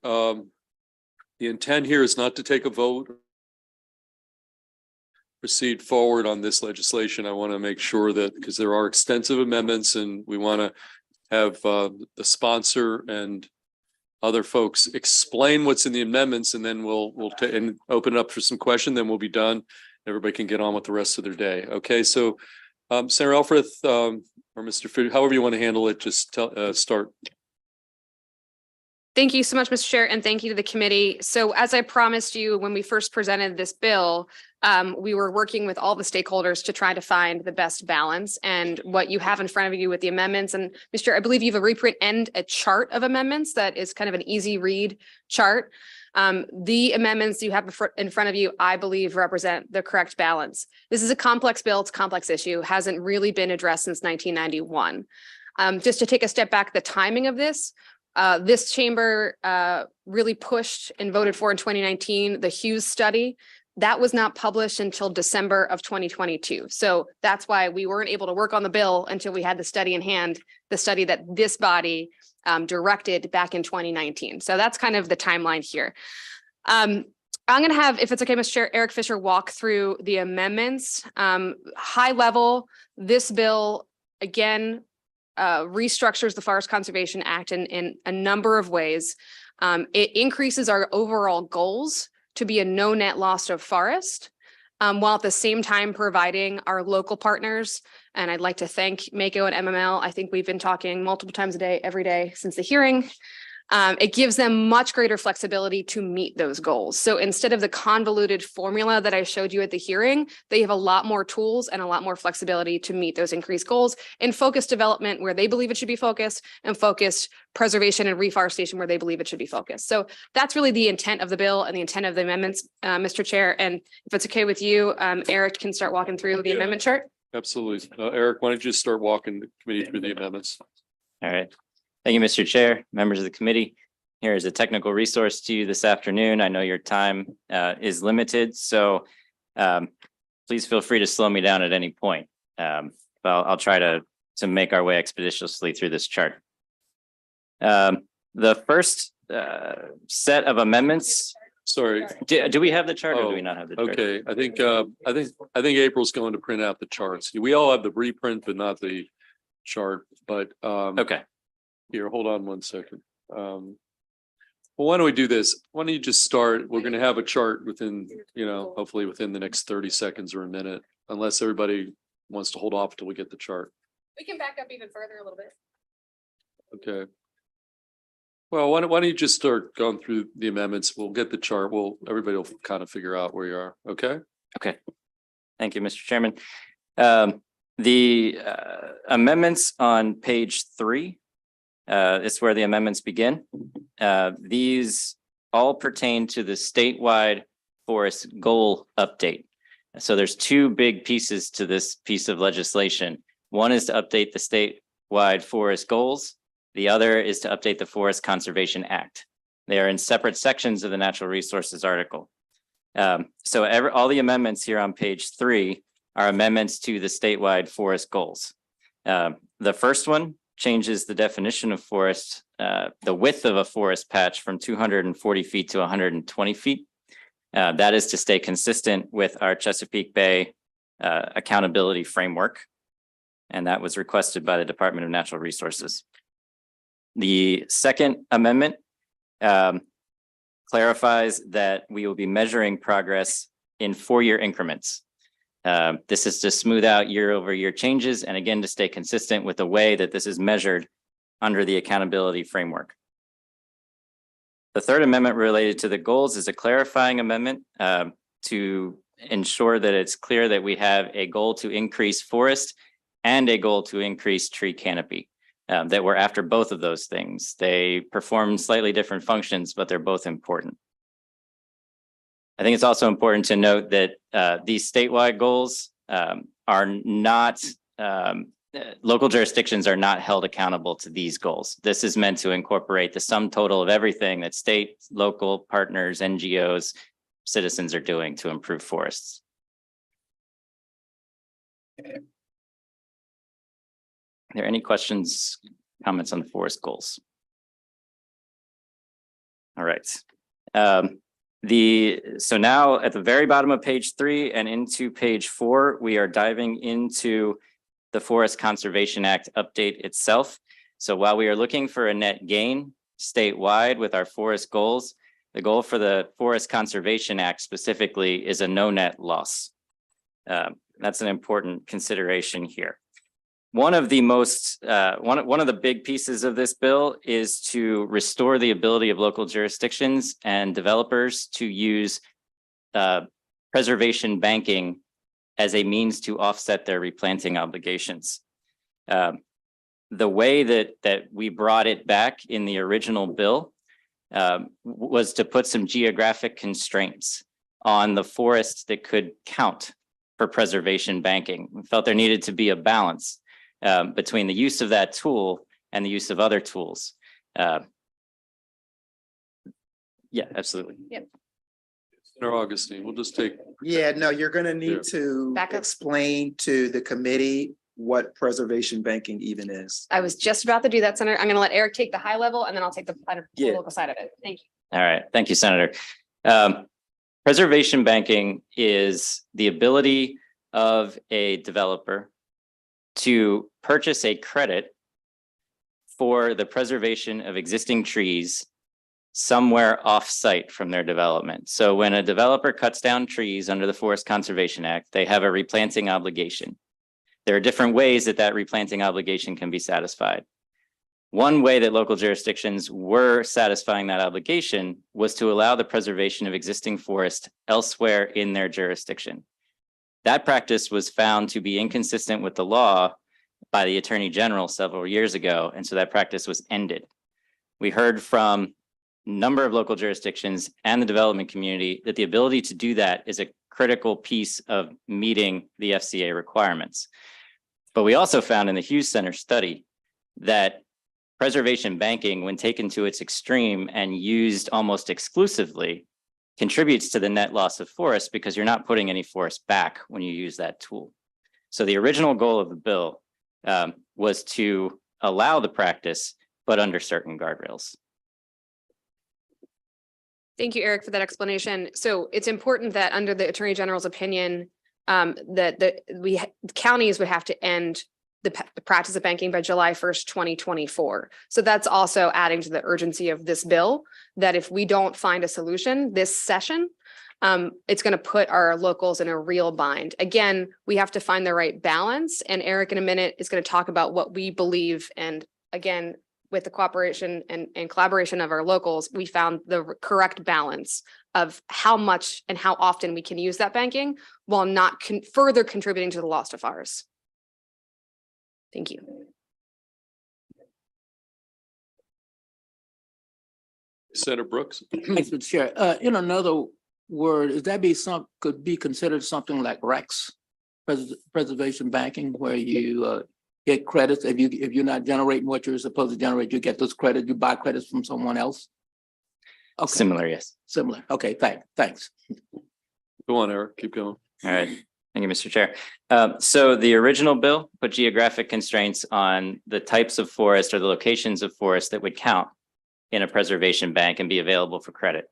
the intent here is not to take a vote, proceed forward on this legislation. I want to make sure that, because there are extensive amendments and we want to have the sponsor and other folks explain what's in the amendments, and then we'll and open it up for some question, then we'll be done. Everybody can get on with the rest of their day. Okay, so Senator Elfreth, or Mr. Food, however you want to handle it, just start. Thank you so much, Mr. Chair, and thank you to the committee. So as I promised you when we first presented this bill, we were working with all the stakeholders to try to find the best balance. And what you have in front of you with the amendments, and Mr. Chair, I believe you have a reprint and a chart of amendments that is kind of an easy read chart. The amendments you have in front of you, I believe, represent the correct balance. This is a complex bill, it's a complex issue, hasn't really been addressed since 1991. Just to take a step back, the timing of this chamber really pushed and voted for in 2019, the Hughes study. That was not published until December of 2022. So that's why we weren't able to work on the bill until we had the study in hand, the study that this body directed back in 2019. So that's kind of the timeline here. I'm going to have, if it's okay, Mr. Chair, Eric Fisher walk through the amendments. High level, this bill, again, restructures the Forest Conservation Act in a number of ways. It increases our overall goals to be a no net loss of forest, while at the same time providing our local partners. And I'd like to thank MACO and MML. I think we've been talking multiple times a day, every day since the hearing. It gives them much greater flexibility to meet those goals. So instead of the convoluted formula that I showed you at the hearing, they have a lot more tools and a lot more flexibility to meet those increased goals, and focused development where they believe it should be focused, and focused preservation and reforestation where they believe it should be focused. So that's really the intent of the bill and the intent of the amendments, Mr. Chair. And if it's okay with you, Eric can start walking through the amendment chart. Absolutely. Eric, why don't you just start walking the committee through the amendments? All right. Thank you, Mr. Chair, members of the committee. Here is a technical resource to you this afternoon. I know your time is limited, so please feel free to slow me down at any point. But I'll try to make our way expeditiously through this chart. The first set of amendments. Sorry. Do we have the chart, or do we not have the chart? Okay, I think April's going to print out the charts. We all have the reprint, but not the chart. But okay. Here, hold on one second. Well, why don't we do this? Why don't you just start? We're going to have a chart within, hopefully within the next 30 seconds or a minute, unless everybody wants to hold off until we get the chart. We can back up even further a little bit. Okay. Well, why don't you just start going through the amendments? We'll get the chart. Everybody will kind of figure out where you are. Okay. Okay. Thank you, Mr. Chairman. The amendments on page 3. It's where the amendments begin. These all pertain to the statewide forest goal update. So there's two big pieces to this piece of legislation. One is to update the statewide forest goals. The other is to update the Forest Conservation Act. They are in separate sections of the Natural Resources article. So all the amendments here on page 3 are amendments to the statewide forest goals. The first one changes the definition of forest, the width of a forest patch from 240 feet to 120 feet. That is to stay consistent with our Chesapeake Bay accountability framework. And that was requested by the Department of Natural Resources. The second amendment clarifies that we will be measuring progress in 4-year increments. This is to smooth out year-over-year changes, and again, to stay consistent with the way that this is measured under the accountability framework. The third amendment related to the goals is a clarifying amendment to ensure that it's clear that we have a goal to increase forest and a goal to increase tree canopy, that we're after both of those things. They perform slightly different functions, but they're both important. I think it's also important to note that these statewide goals are not, local jurisdictions are not held accountable to these goals. This is meant to incorporate the sum total of everything that state, local partners, NGOs, citizens are doing to improve forests. Are there any questions, comments on the forest goals? All All right. So now at the very bottom of page 3 and into page 4, we are diving into the Forest Conservation Act update itself. So while we are looking for a net gain statewide with our forest goals, the goal for the Forest Conservation Act specifically is a no net loss. That's an important consideration here. One of the one of the big pieces of this bill is to restore the ability of local jurisdictions and developers to use preservation banking as a means to offset their replanting obligations. The way that we brought it back in the original bill was to put some geographic constraints on the forests that could count for preservation banking. We felt there needed to be a balance between the use of that tool and the use of other tools. Yeah, absolutely. Yep. Senator Augustine, we'll just take. Yeah, no, you're gonna Yeah. need to Back up. explain to the committee what preservation banking even is. I was just about to do that, Senator. I'm going to let Eric take the high level and then I'll take the Yeah. political side of it. Thank you. All right, thank you, Senator. Preservation banking is the ability of a developer to purchase a credit for the preservation of existing trees somewhere off-site from their development. So when a developer cuts down trees under the Forest Conservation Act, they have a replanting obligation. There are different ways that that replanting obligation can be satisfied. One way that local jurisdictions were satisfying that obligation was to allow the preservation of existing forest elsewhere in their jurisdiction. That practice was found to be inconsistent with the law by the Attorney General several years ago, and so that practice was ended. We heard from a number of local jurisdictions and the development community that the ability to do that is a critical piece of meeting the FCA requirements. But we also found in the Hughes Center study that preservation banking, when taken to its extreme and used almost exclusively, contributes to the net loss of forest because you're not putting any forest back when you use that tool. So the original goal of the bill was to allow the practice, but under certain guardrails. Thank you, Eric, for that explanation. So it's important that under the Attorney General's opinion, that counties would have to end the practice of banking by July 1st, 2024. So that's also adding to the urgency of this bill, that if we don't find a solution this session, it's going to put our locals in a real bind. Again, we have to find the right balance, and Eric in a minute is going to talk about what we believe. And again, with the cooperation and collaboration of our locals, we found the correct balance of how much and how often we can use that banking while not further contributing to the loss of ours. Thank you. Senator Brooks. Thanks, Mr. Chair. In another word, is that could be considered something like REX, preservation banking, where you get credits if you're not generating what you're supposed to generate, you get those credits, you buy credits from someone else? Okay. Similar, yes. Similar. Okay, thanks. Go on, Eric, keep going. All right. Thank you, Mr. Chair. So the original bill put geographic constraints on the types of forest or the locations of forest that would count in a preservation bank and be available for credit.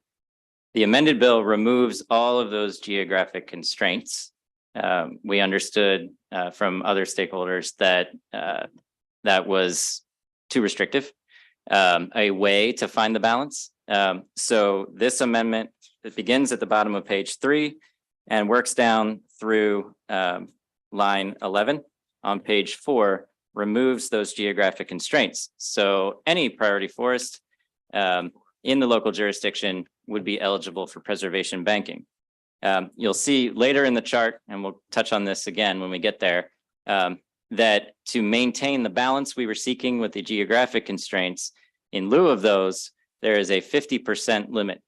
The amended bill removes all of those geographic constraints. We understood from other stakeholders that that was too restrictive, a way to find the balance. So this amendment, it begins at the bottom of page 3 and works down through line 11 on page 4, removes those geographic constraints. So any priority forest in the local jurisdiction would be eligible for preservation banking. You'll see later in the chart, and we'll touch on this again when we get there, that to maintain the balance we were seeking with the geographic constraints, in lieu of those, there is a 50% limit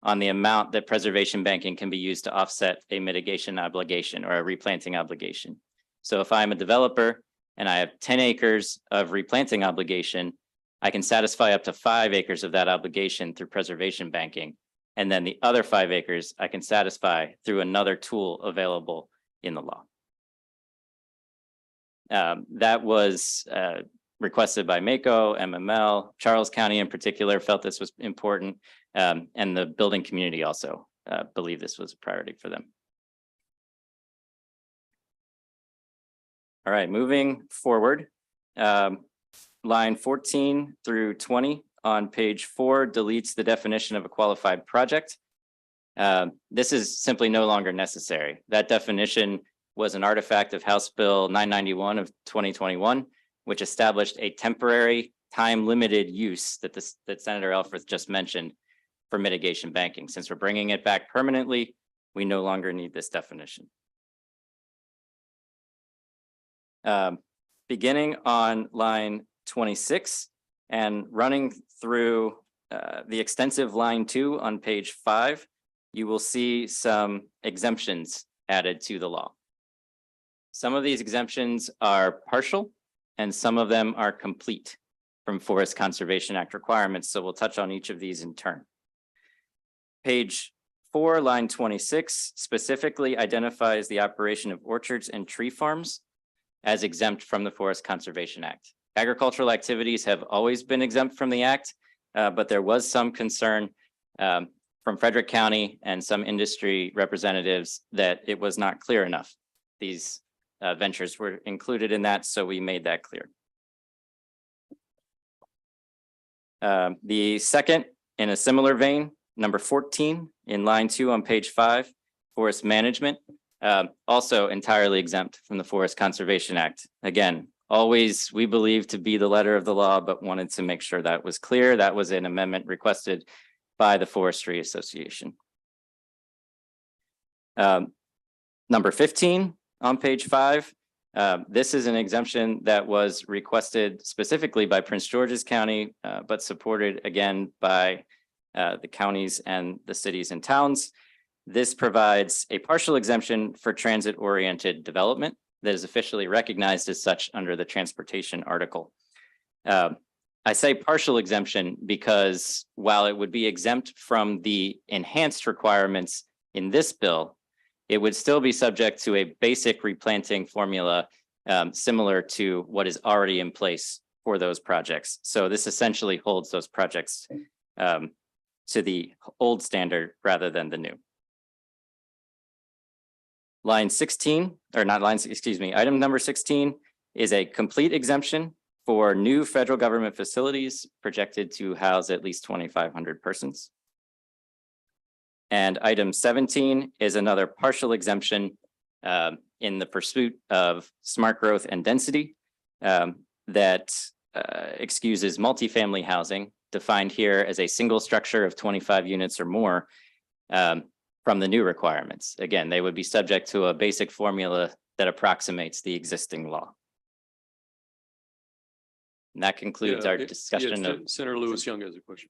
on the amount that preservation banking can be used to offset a mitigation obligation or a replanting obligation. So if I'm a developer and I have 10 acres of replanting obligation, I can satisfy up to 5 acres of that obligation through preservation banking. And then the other 5 acres I can satisfy through another tool available in the law. That was requested by Mako, MML, Charles County in particular felt this was important. And the building community also believed this was a priority for them. All right, moving forward. Line 14 through 20 on page 4 deletes the definition of a qualified project. This is simply no longer necessary. That definition was an artifact of House Bill 991 of 2021, which established a temporary time-limited use that Senator Elfreth just mentioned for mitigation banking. Since we're bringing it back permanently, we no longer need this definition. Beginning on line 26 and running through the extensive line 2 on page 5, you will see some exemptions added to the law. Some of these exemptions are partial and some of them are complete from Forest Conservation Act requirements. So we'll touch on each of these in turn. Page 4, line 26 specifically identifies the operation of orchards and tree farms as exempt from the Forest Conservation Act. Agricultural activities have always been exempt from the act, but there was some concern from Frederick County and some industry representatives that it was not clear enough. These ventures were included in that, so we made that clear. The second, in a similar vein, number 14 in line 2 on page 5, forest management, also entirely exempt from the Forest Conservation Act. Again, always we believe to be the letter of the law, but wanted to make sure that was clear. That was an amendment requested by the Forestry Association. Number 15 on page 5. This is an exemption that was requested specifically by Prince George's County, but supported again by the counties and the cities and towns. This provides a partial exemption for transit-oriented development that is officially recognized as such under the transportation article. I say partial exemption because while it would be exempt from the enhanced requirements in this bill, it would still be subject to a basic replanting formula similar to what is already in place for those projects. So this essentially holds those projects to the old standard rather than the new. Line 16, or not lines, excuse me, item number 16 is a complete exemption for new federal government facilities projected to house at least 2,500 persons. And item 17 is another partial exemption in the pursuit of smart growth and density that excuses multifamily housing, defined here as a single structure of 25 units or more, from the new requirements. Again, they would be subject to a basic formula that approximates the existing law. And that concludes our discussion of. Senator Lewis Young has a question.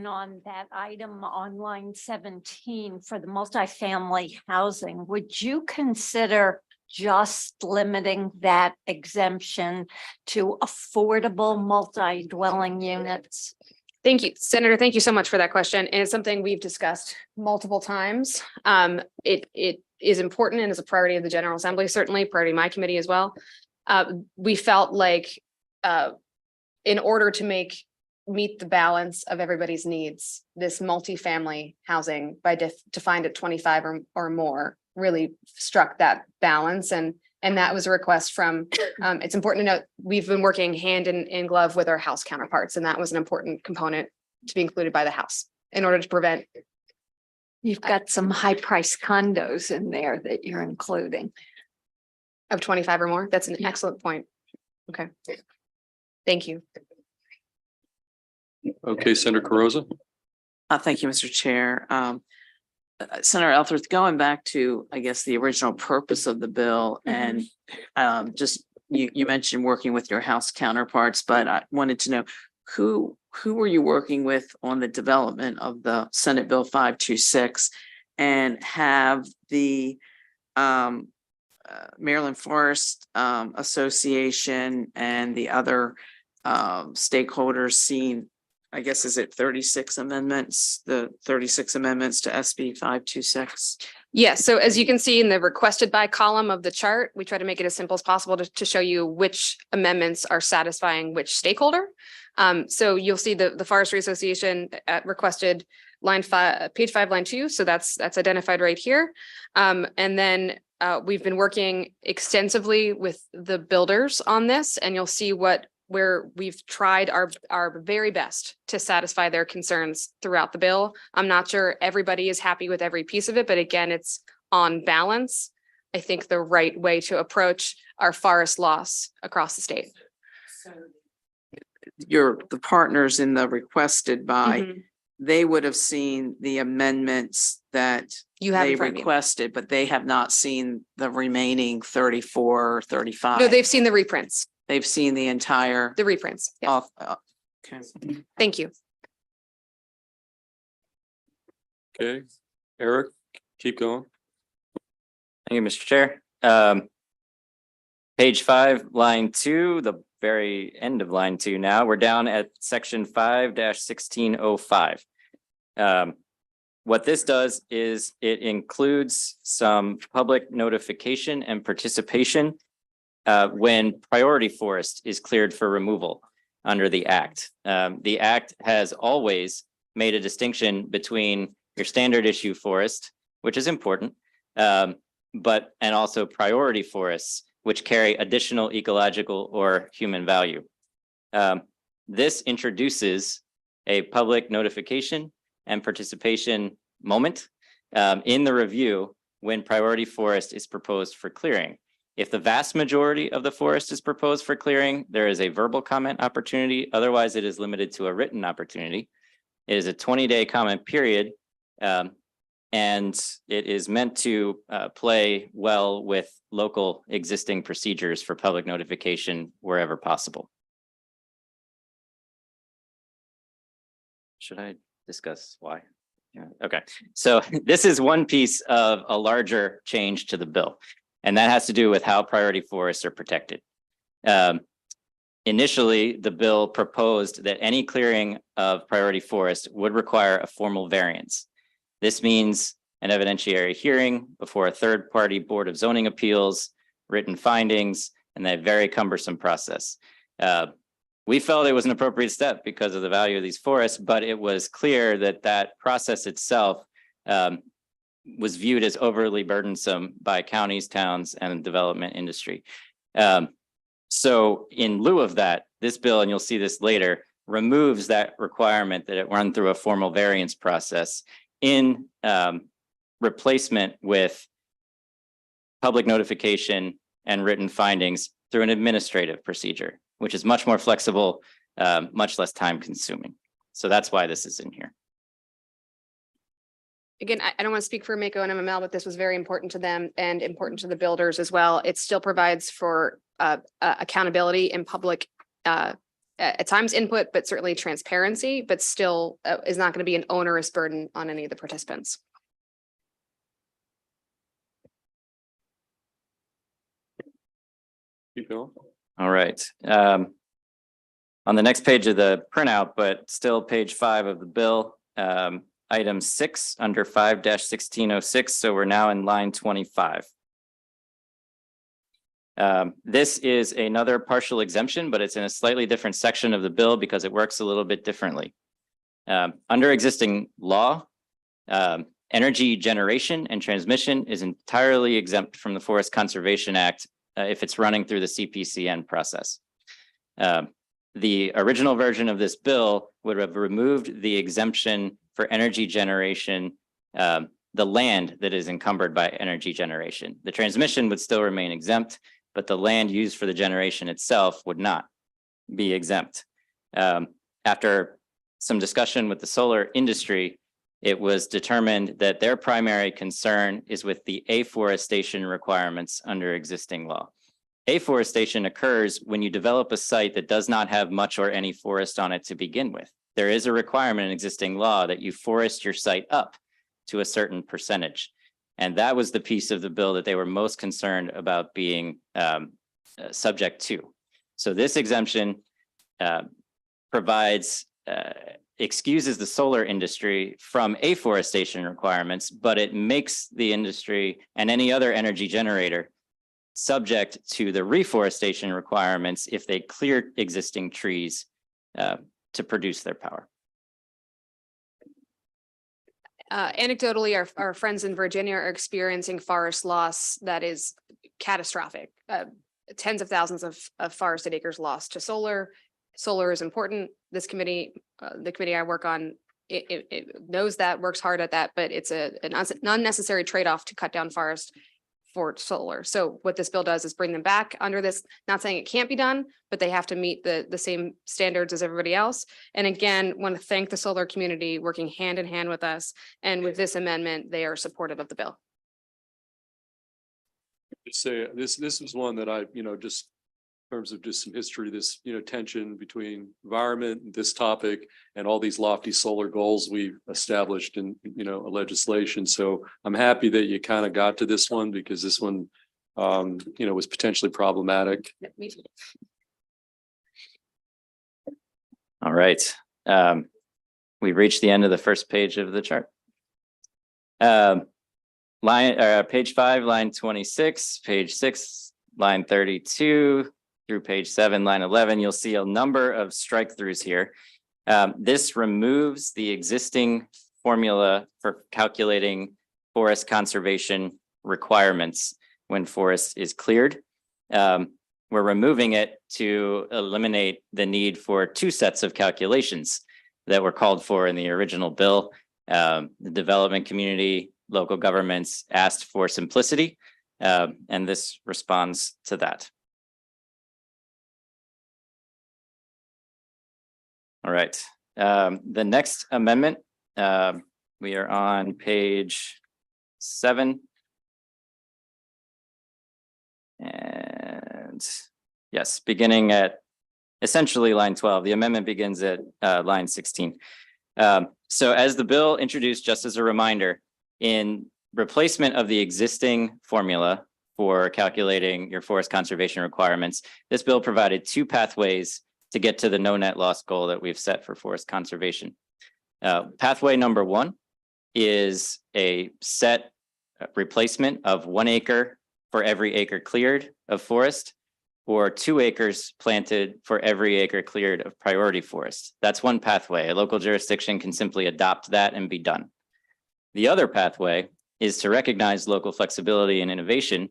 On that item on line 17 for the multifamily housing, would you consider just limiting that exemption to affordable multi-dwelling units? Thank you, Senator. Thank you so much for that question. And it's something we've discussed multiple times. It is important and is a priority of the General Assembly, certainly priority of my committee as well. We felt like in order to meet the balance of everybody's needs, this multifamily housing defined at 25 or more really struck that balance. And that was a request from, it's important to note, we've been working hand in glove with our House counterparts, and that was an important component to be included by the House in order to prevent. You've got some high-priced condos in there that you're including. Of 25 or more. That's an excellent point. Okay. Thank you. Okay, Senator Carrozza. Thank you, Mr. Chair. Senator Elfreth, going back to, I guess, the original purpose of the bill, and just you mentioned working with your House counterparts, but I wanted to know who were you working with on the development of the Senate Bill 526, and have the Maryland Forest Association and the other stakeholders seen I guess, is it 36 amendments, the 36 amendments to SB 526? Yes, so as you can see in the requested by column of the chart, we try to make it as simple as possible to show you which amendments are satisfying which stakeholder. So you'll see the Forestry Association requested page 5, line 2. So that's identified right here. And then we've been working extensively with the builders on this, and you'll see where we've tried our very best to satisfy their concerns throughout the bill. I'm not sure everybody is happy with every piece of it, but again, it's on balance, I think, the right way to approach our forest loss across the state. The partners in the requested by, Mhm. they would have seen the amendments that You have they in front of you. requested, but they have not seen the remaining 34, 35. No, they've seen the reprints, They've seen the entire. the reprints. Yeah, Okay. thank you. Okay, Eric, keep going. Thank you, Mr. Chair. Page 5, line 2, the very end of line 2 now, we're down at section 5-1605. What this does is it includes some public notification and participation when priority forest is cleared for removal under the Act. The Act has always made a distinction between your standard issue forest, which is important, and also priority forests, which carry additional ecological or human value. This introduces a public notification and participation moment in the review when priority forest is proposed for clearing. If the vast majority of the forest is proposed for clearing, there is a verbal comment opportunity. Otherwise, it is limited to a written opportunity. It is a 20-day comment period, and it is meant to play well with local existing procedures for public notification wherever possible. Should I discuss why? Yeah, okay. So this is one piece of a larger change to the bill, and that has to do with how priority forests are protected. Initially, the bill proposed that any clearing of priority forest would require a formal variance. This means an evidentiary hearing before a third-party board of zoning appeals, written findings, and that very cumbersome process. We felt it was an appropriate step because of the value of these forests, but it was clear that that process itself was viewed as overly burdensome by counties, towns, and the development industry. So in lieu of that, this bill, and you'll see this later, removes that requirement that it run through a formal variance process in replacement with public notification and written findings through an administrative procedure, which is much more flexible, much less time consuming. So that's why this is in here. Again, I don't want to speak for Mako and MML, but this was very important to them and important to the builders as well. It still provides for accountability and public, at times input, but certainly transparency, but still is not going to be an onerous burden on any of the participants. Keep going. All right. On the next page of the printout, but still page 5 of the bill, item 6 under 5-1606. So we're now in line 25. This is another partial exemption, but it's in a slightly different section of the bill because it works a little bit differently. Under existing law, energy generation and transmission is entirely exempt from the Forest Conservation Act if it's running through the CPCN process. The original version of this bill would have removed the exemption for energy generation, the land that is encumbered by energy generation. The transmission would still remain exempt, but the land used for the generation itself would not be exempt. After some discussion with the solar industry, it was determined that their primary concern is with the afforestation requirements under existing law. Afforestation occurs when you develop a site that does not have much or any forest on it to begin with. There is a requirement in existing law that you forest your site up to a certain percentage. And that was the piece of the bill that they were most concerned about being subject to. So this exemption provides excuses the solar industry from afforestation requirements, but it makes the industry and any other energy generator subject to the reforestation requirements if they clear existing trees to produce their power. Anecdotally, our friends in Virginia are experiencing forest loss that is catastrophic. Tens of thousands of forested acres lost to solar. Solar is important. This committee, the committee I work on, it knows that, works hard at that, but it's an unnecessary trade-off to cut down forest for solar. So what this bill does is bring them back under this, not saying it can't be done, but they have to meet the same standards as everybody else. And again, want to thank the solar community working hand in hand with us. And with this amendment, they are supportive of the bill. Say this is one that I, just in terms of just some history, this, tension between environment, this topic, and all these lofty solar goals we've established in, legislation. So I'm happy that you kind of got to this one, because this one, was potentially problematic. Me too. All right. We've reached the end of the first page of the chart. Page 5, line 26, page 6, line 32 through page 7, line 11, you'll see a number of strike throughs here. This removes the existing formula for calculating forest conservation requirements when forest is cleared. We're removing it to eliminate the need for two sets of calculations that were called for in the original bill. The development community, local governments asked for simplicity, and this responds to that. All right, the next amendment, we are on page 7. And yes, beginning at essentially line 12, the amendment begins at line 16. So as the bill introduced, just as a reminder, in replacement of the existing formula for calculating your forest conservation requirements, this bill provided two pathways to get to the no net loss goal that we've set for forest conservation. Pathway number 1 is a set replacement of 1 acre for every acre cleared of forest, or 2 acres planted for every acre cleared of priority forest. That's one pathway. A local jurisdiction can simply adopt that and be done. The other pathway is to recognize local flexibility and innovation,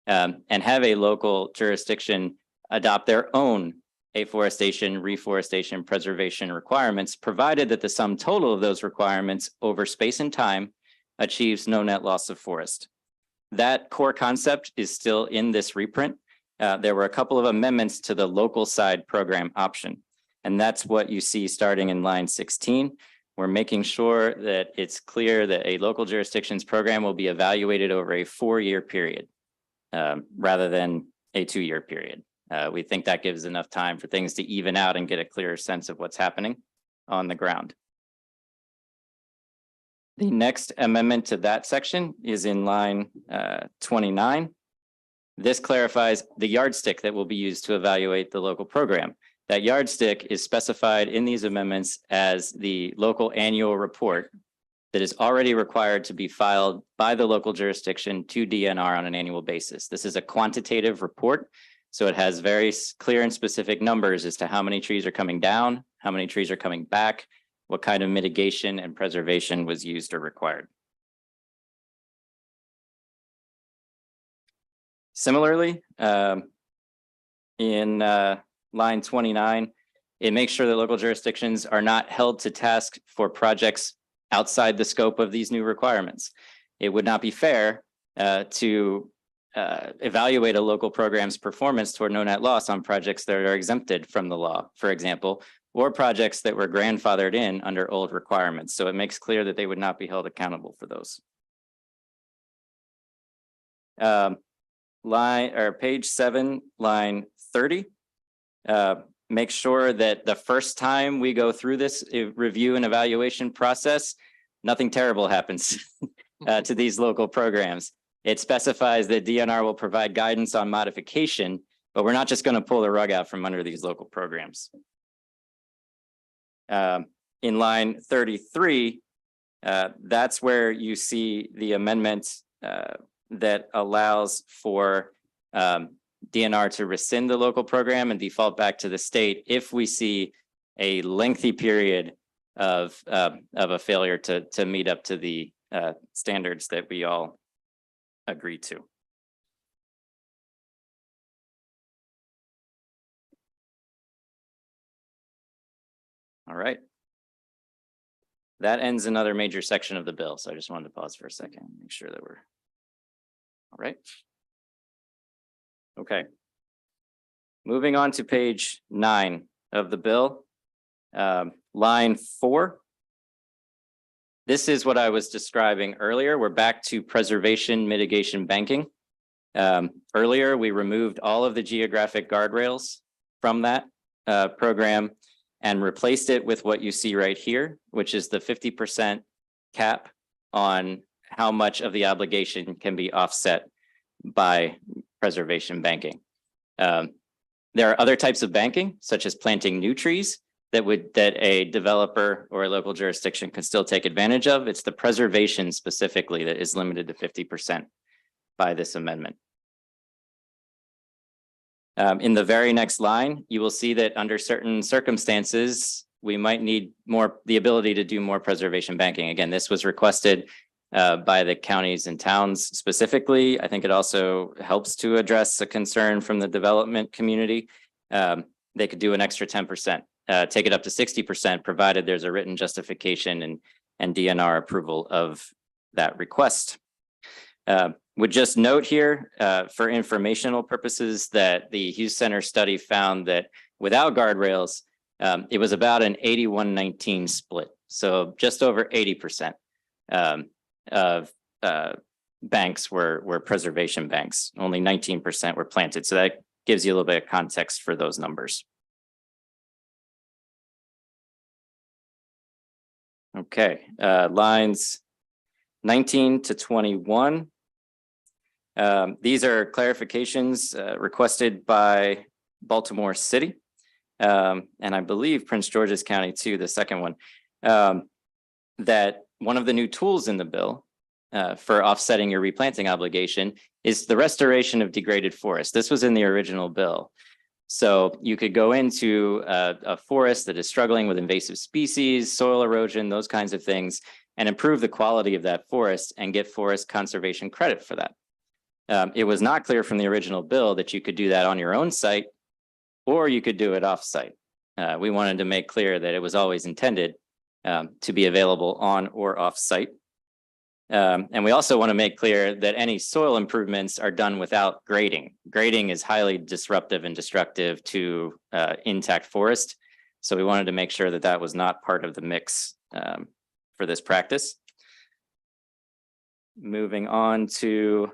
and have a local jurisdiction adopt their own afforestation, reforestation, preservation requirements, provided that the sum total of those requirements over space and time achieves no net loss of forest. That core concept is still in this reprint. There were a couple of amendments to the local side program option, and that's what you see starting in line 16. We're making sure that it's clear that a local jurisdictions program will be evaluated over a 4-year period, rather than a 2-year period. We think that gives enough time for things to even out and get a clearer sense of what's happening on the ground. The next amendment to that section is in line 29. This clarifies the yardstick that will be used to evaluate the local program. That yardstick is specified in these amendments as the local annual report that is already required to be filed by the local jurisdiction to DNR on an annual basis. This is a quantitative report, so it has very clear and specific numbers as to how many trees are coming down, how many trees are coming back, what kind of mitigation and preservation was used or required. Similarly, in line 29, it makes sure that local jurisdictions are not held to task for projects outside the scope of these new requirements. It would not be fair to evaluate a local program's performance toward no net loss on projects that are exempted from the law, for example, or projects that were grandfathered in under old requirements. So it makes clear that they would not be held accountable for those. Page 7, line 30. Make sure that the first time we go through this review and evaluation process, nothing terrible happens to these local programs. It specifies that DNR will provide guidance on modification, but we're not just going to pull the rug out from under these local programs. In line 33, that's where you see the amendment that allows for DNR to rescind the local program and default back to the state if we see a lengthy period of a failure to meet up to the standards that we all agree to. All right. That ends another major section of the bill. So I just wanted to pause for a second, and make sure that we're all right. Okay. Moving on to page 9 of the bill, line 4. This is what I was describing earlier. We're back to preservation mitigation banking. Earlier, we removed all of the geographic guardrails from that program and replaced it with what you see right here, which is the 50% cap on how much of the obligation can be offset by preservation banking. There are other types of banking, such as planting new trees, that a developer or a local jurisdiction can still take advantage of. It's the preservation specifically that is limited to 50% by this amendment. In the very next line, you will see that under certain circumstances, we might need the ability to do more preservation banking. Again, this was requested by the counties and towns specifically. I think it also helps to address a concern from the development community. They could do an extra 10%, take it up to 60%, provided there's a written justification and DNR approval of that request. Would just note here for informational purposes that the Hughes Center study found that without guardrails, it was about an 81-19 split. So just over 80% of banks were preservation banks. Only 19% were planted. So that gives you a little bit of context for those numbers. Okay, lines 19 to 21. These are clarifications requested by Baltimore City, and I believe Prince George's County too, the second one, that one of the new tools in the bill for offsetting your replanting obligation is the restoration of degraded forest. This was in the original bill. So you could go into a forest that is struggling with invasive species, soil erosion, those kinds of things, and improve the quality of that forest and get forest conservation credit for that. It was not clear from the original bill that you could do that on your own site or you could do it off-site. We wanted to make clear that it was always intended to be available on or off-site. And we also want to make clear that any soil improvements are done without grading. Grading is highly disruptive and destructive to intact forest. So we wanted to make sure that that was not part of the mix for this practice. Moving on to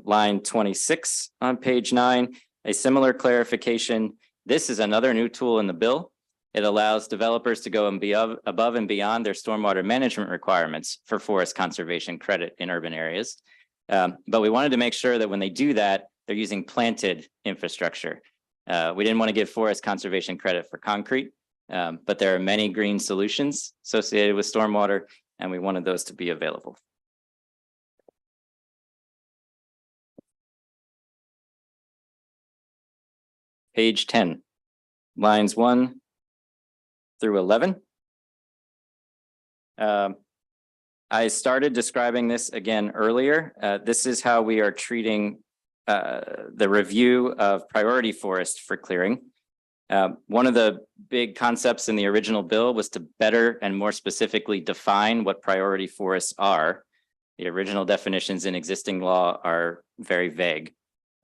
line 26 on page 9, a similar clarification. This is another new tool in the bill. It allows developers to go above and beyond their stormwater management requirements for forest conservation credit in urban areas. But we wanted to make sure that when they do that, they're using planted infrastructure. We didn't want to give forest conservation credit for concrete, but there are many green solutions associated with stormwater, and we wanted those to be available. Page 10, lines 1 through 11. I started describing this again earlier. This is how we are treating the review of priority forest for clearing. One of the big concepts in the original bill was to better and more specifically define what priority forests are. The original definitions in existing law are very vague.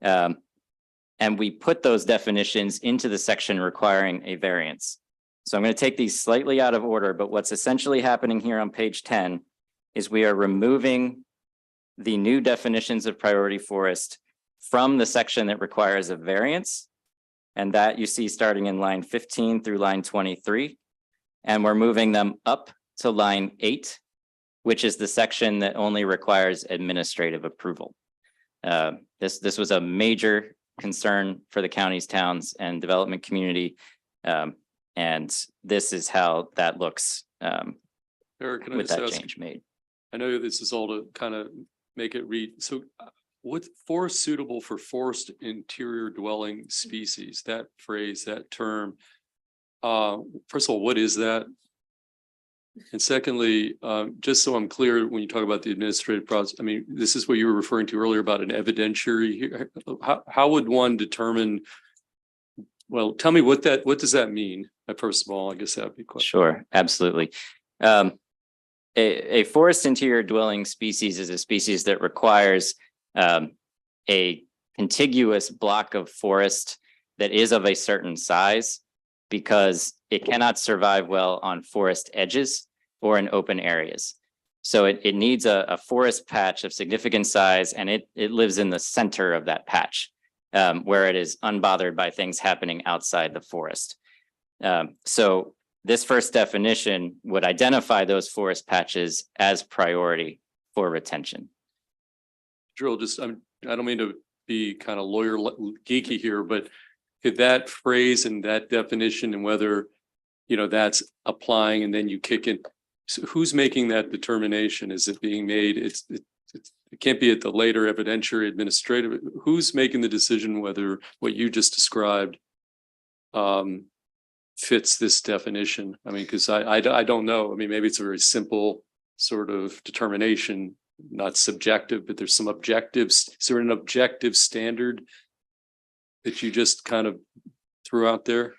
And we put those definitions into the section requiring a variance. So I'm going to take these slightly out of order, but what's essentially happening here on page 10 is we are removing the new definitions of priority forest from the section that requires a variance. And that you see starting in line 15 through line 23. And we're moving them up to line 8, which is the section that only requires administrative approval. This was a major concern for the counties, towns, and development community. And this is how that looks Eric, can I with just that ask, change made. I know this is all to kind of make it read, so what forest suitable for forest interior dwelling species, that phrase, that term. First of all, what is that? And secondly, just so I'm clear, when you talk about the administrative process, I mean, this is what you were referring to earlier about an evidentiary here. How would one determine? Well, tell me what does that mean? First of all, I guess that'd be a question. Sure, absolutely. A forest interior dwelling species is a species that requires a contiguous block of forest that is of a certain size, because it cannot survive well on forest edges or in open areas. So it needs a forest patch of significant size, and it lives in the center of that patch, where it is unbothered by things happening outside the forest. So this first definition would identify those forest patches as priority for retention. Drill, I don't mean to be kind of lawyer geeky here, but could that phrase and that definition and whether, that's applying and then you kick in, so who's making that determination? Is it being made? It can't be at the later evidentiary administrative. Who's making the decision whether what you just described fits this definition? I mean, because I don't know. I mean, maybe it's a very simple sort of determination, not subjective, but there's some objectives. Is there an objective standard that you just kind of threw out there?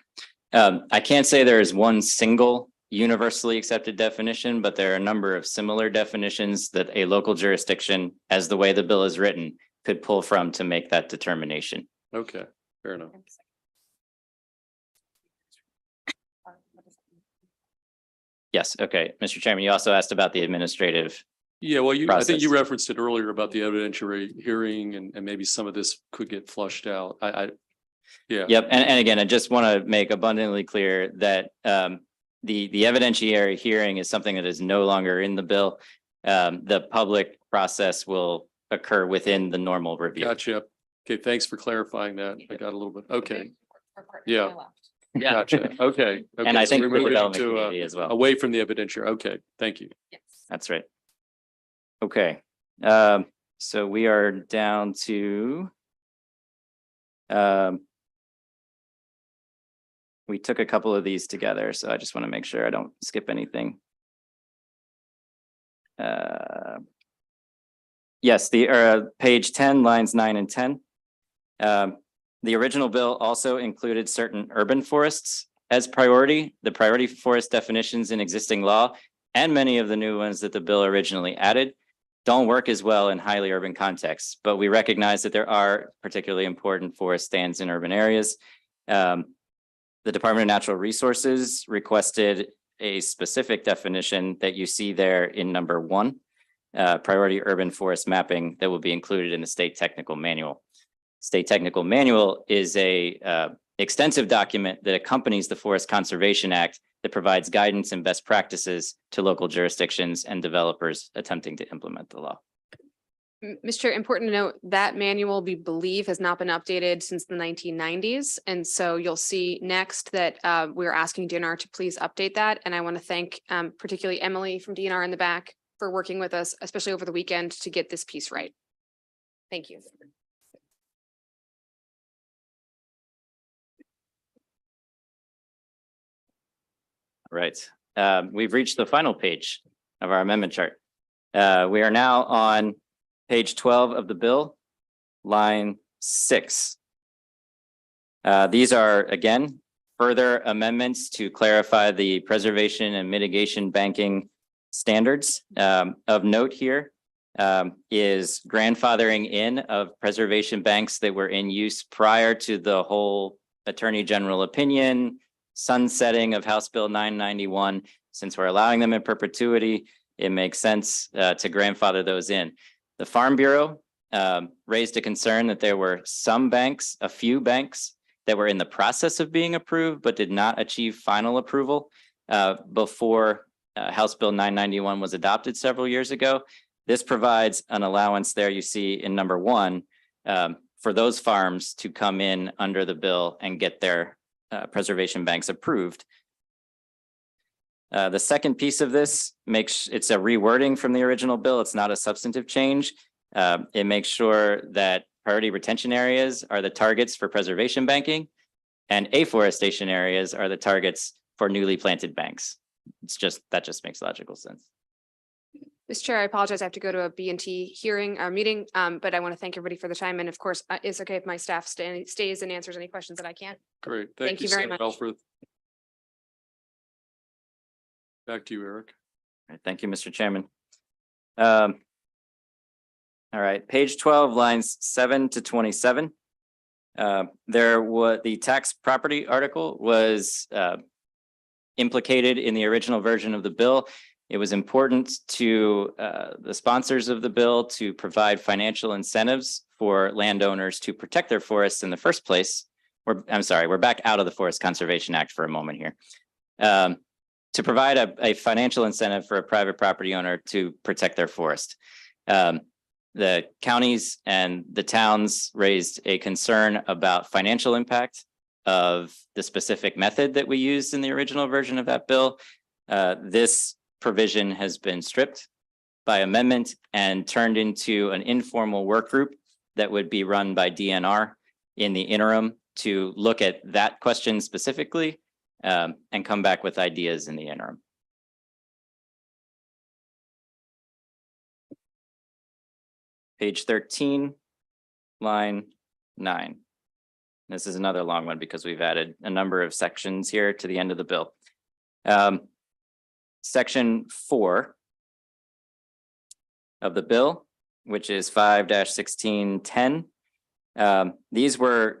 I can't say there is one single universally accepted definition, but there are a number of similar definitions that a local jurisdiction, as the way the bill is written, could pull from to make that determination. Okay, fair enough. Yes, okay. Mr. Chairman, you also asked about the administrative. Yeah, well, I think you process. referenced it earlier about the evidentiary hearing and maybe some of this could get flushed out. Yeah. Yep, and again, I just want to make abundantly clear that the evidentiary hearing is something that is no longer in the bill. The public process will occur within the normal review. Gotcha. Okay, thanks for clarifying that. I got a little bit, okay. Yeah. Gotcha, okay. And I so think we're the moving development to, community as well. away from the evidentiary. Okay, thank you. That's right. Okay, so we are down to we took a couple of these together, so I just want to make sure I don't skip anything. Yes, the page 10, lines 9 and 10. The original bill also included certain urban forests as priority. The priority forest definitions in existing law and many of the new ones that the bill originally added don't work as well in highly urban contexts, but we recognize that there are particularly important forest stands in urban areas. The Department of Natural Resources requested a specific definition that you see there in number 1, priority urban forest mapping, that will be included in the state technical manual. State technical manual is a extensive document that accompanies the Forest Conservation Act that provides guidance and best practices to local jurisdictions and developers attempting to implement the law. Mr. Chair, important to note that manual, we believe, has not been updated since the 1990s. And so you'll see next that we're asking DNR to please update that. And I want to thank particularly Emily from DNR in the back for working with us, especially over the weekend, to get this piece right. Thank you. Right. We've reached the final page of our amendment chart. We are now on page 12 of the bill, line 6. These are, again, further amendments to clarify the preservation and mitigation banking standards. Of note here is grandfathering in of preservation banks that were in use prior to the whole Attorney General opinion, sunsetting of House Bill 991. Since we're allowing them in perpetuity, it makes sense to grandfather those in. The Farm Bureau raised a concern that there were some banks, a few banks, that were in the process of being approved, but did not achieve final approval before House Bill 991 was adopted several years ago. This provides an allowance there you see in number 1 for those farms to come in under the bill and get their preservation banks approved The second piece of this it's a rewording from the original bill. It's not a substantive change. It makes sure that priority retention areas are the targets for preservation banking, and afforestation areas are the targets for newly planted banks. That just makes logical sense. Mr. Chair, I apologize. I have to go to a B&T hearing or meeting, but I want to thank everybody for the time. And of course, it's okay if my staff stays and answers any questions that I can. Great. Thank you very Senator much. Elfreth. Back to you, Eric. All right, thank you, Mr. Chairman. All right, page 12, lines 7 to 27. The tax property article was implicated in the original version of the bill. It was important to the sponsors of the bill to provide financial incentives for landowners to protect their forests in the first place. We're back out of the Forest Conservation Act for a moment here. To provide a financial incentive for a private property owner to protect their forest. The counties and the towns raised a concern about financial impact of the specific method that we used in the original version of that bill. This provision has been stripped by amendment and turned into an informal work group that would be run by DNR in the interim to look at that question specifically and come back with ideas in the interim. Page 13, line 9. This is another long one because we've added a number of sections here to the end of the bill. Section 4 of the bill, which is 5-1610. These were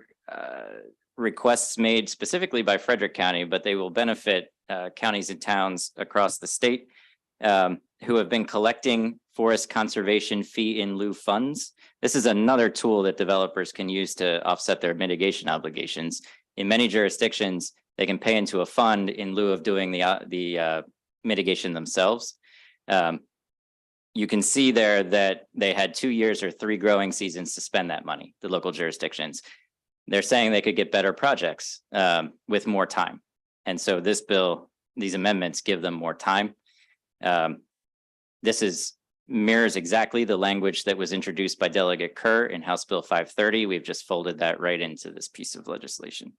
requests made specifically by Frederick County, but they will benefit counties and towns across the state who have been collecting forest conservation fee in lieu funds. This is another tool that developers can use to offset their mitigation obligations. In many jurisdictions, they can pay into a fund in lieu of doing the mitigation themselves. You can see there that they had 2 years or 3 growing seasons to spend that money, the local jurisdictions. They're saying they could get better projects with more time. And so this bill, these amendments give them more time. This mirrors exactly the language that was introduced by Delegate Kerr in House Bill 530. We've just folded that right into this piece of legislation.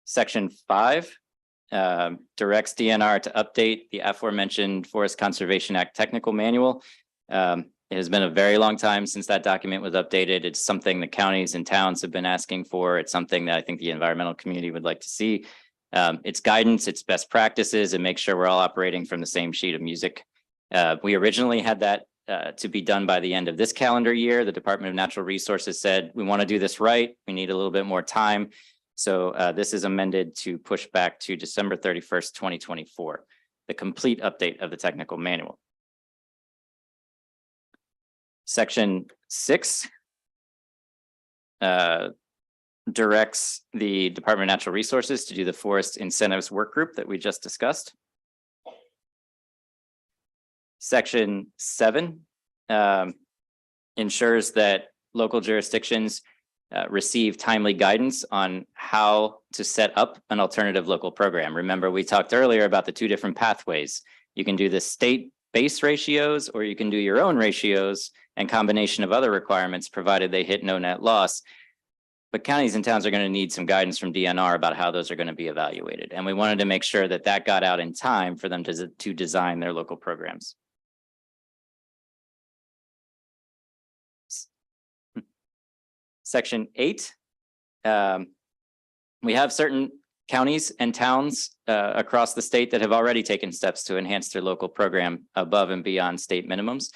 Section 5 directs DNR to update the aforementioned Forest Conservation Act Technical Manual. It has been a very long time since that document was updated. It's something the counties and towns have been asking for. It's something that I think the environmental community would like to see. It's guidance, it's best practices, and make sure we're all operating from the same sheet of music. We originally had that to be done by the end of this calendar year. The Department of Natural Resources said, we want to do this right. We need a little bit more time. So this is amended to push back to December 31st, 2024, the complete update of the technical manual. Section 6 directs the Department of Natural Resources to do the forest incentives work group that we just discussed. Section 7 ensures that local jurisdictions receive timely guidance on how to set up an alternative local program. Remember, we talked earlier about the 2 different pathways. You can do the state-based ratios, or you can do your own ratios and combination of other requirements, provided they hit no net loss. But counties and towns are going to need some guidance from DNR about how those are going to be evaluated. And we wanted to make sure that that got out in time for them to design their local programs. Section 8. We have certain counties and towns across the state that have already taken steps to enhance their local program above and beyond state minimums.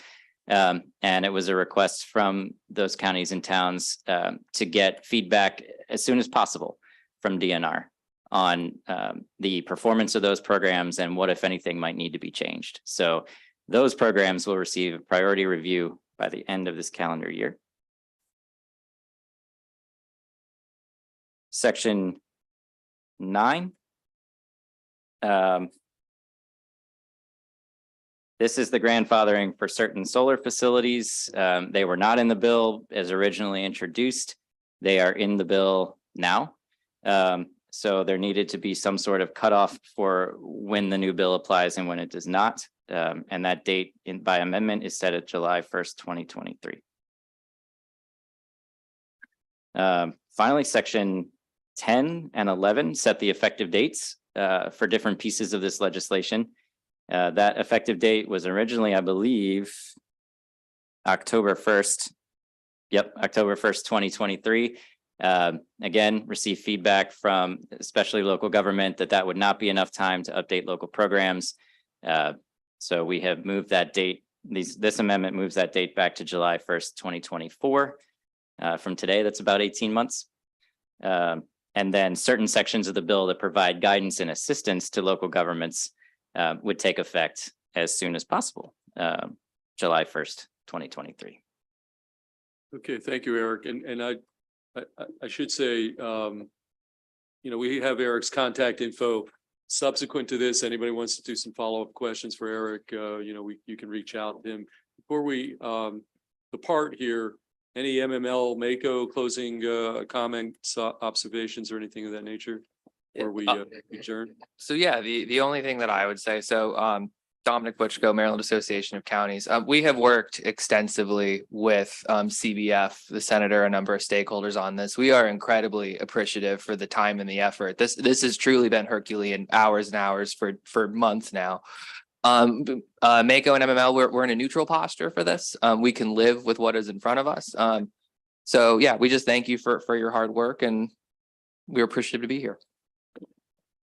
And it was a request from those counties and towns to get feedback as soon as possible from DNR on the performance of those programs and what, if anything, might need to be changed. So those programs will receive a priority review by the end of this calendar year. Section 9. This is the grandfathering for certain solar facilities. They were not in the bill as originally introduced. They are in the bill now. So there needed to be some sort of cutoff for when the new bill applies and when it does not. And that date by amendment is set at July 1st, 2023. Finally, section 10 and 11 set the effective dates for different pieces of this legislation. That effective date was originally, I believe, October 1st. Yep, October 1st, 2023. Again, received feedback from especially local government that would not be enough time to update local programs. So we have moved that date. This amendment moves that date back to July 1st, 2024. From today, that's about 18 months. And then certain sections of the bill that provide guidance and assistance to local governments would take effect as soon as possible, July 1st, 2023. Okay, thank you, Eric. And I should say, we have Eric's contact info. Subsequent to this, anybody wants to do some follow-up questions for Eric, you can reach out to him. Before we depart here, any MML Mako closing comments, observations, or anything of that nature? Or we adjourn? So yeah, the only thing that I would say, so Dominic Butchko, Maryland Association of Counties. We have worked extensively with CBF, the senator, a number of stakeholders on this. We are incredibly appreciative for the time and the effort. This has truly been Herculean, hours and hours for months now. Mako and MML, we're in a neutral posture for this. We can live with what is in front of us. So yeah, we just thank you for your hard work, and we're appreciative to be here.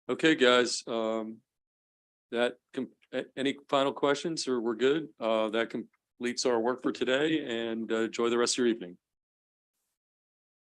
Okay, guys, any final questions, or we're good? That completes our work for today, and enjoy the rest of your evening.